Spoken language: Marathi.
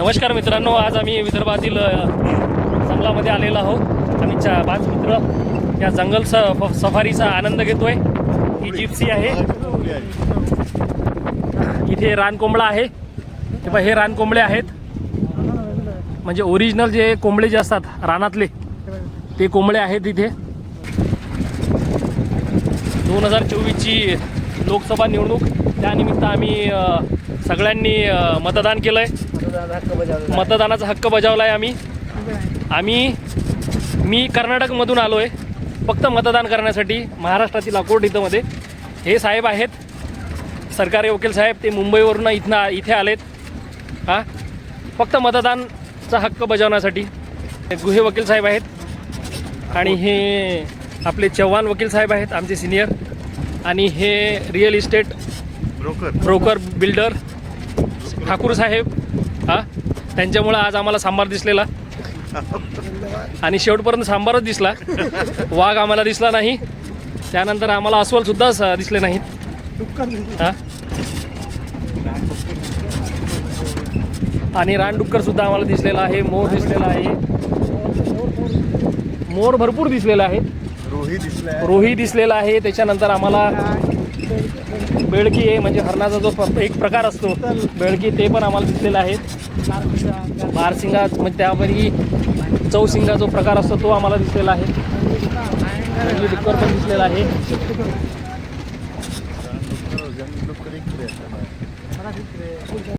नमस्कार मित्रांनो, आज आम्ही विदर्भातील जंगलामध्ये आलेलो आहोत। आम्ही 5 मित्र या जंगल सफारीचा आनंद घेतोय। ही जिप्सी आहे, इथे रानकोंबडा आहे। तेव्हा हे रानकोंबडे आहेत, म्हणजे ओरिजिनल जे कोंबडे जे असतात रानातले ते कोंबडे आहेत। इथे 2024ची लोकसभा निवडणूक, त्यानिमित्त आम्ही सगळ्यांनी मतदान केलंय, मतदानाचा हक्क बजावलाय मी कर्नाटकमधून आलोय फक्त मतदान करण्यासाठी, महाराष्ट्रातील अकोट इथं। हे साहेब आहेत सरकारी वकील साहेब, ते मुंबईवरून इथे आलेत फक्त मतदानचा हक्क बजावण्यासाठी। गुहे वकील साहेब आहेत आणि हे आपले चव्हाण वकील साहेब आहेत आमचे सिनियर, आणि हे real estate broker builder Thakur साहेब त्यांच्यामुळे आज आम्हाला सांबार दिसलेला, आणि शेवटपर्यंत सांबारच दिसला, वाघ आम्हाला दिसला नाही। त्यानंतर आम्हाला अस्वलसुद्धा दिसले नाहीत आणि रानडुक्करसुद्धा आम्हाला दिसलेला आहे, मोर दिसलेला आहे, मोर भरपूर दिसलेला आहे, रोही दिसलेला आहे। त्याच्यानंतर आम्हाला बेडकी आहे, म्हणजे हरणाचा जो एक प्रकार असतो बेडकी, ते पण आम्हाला दिसलेला आहे। बारसिंगा म्हणजे त्यापैकी चौसिंगा जो प्रकार असतो तो आम्हाला दिसलेला आहे, डुक्कर पण दिसलेला आहे।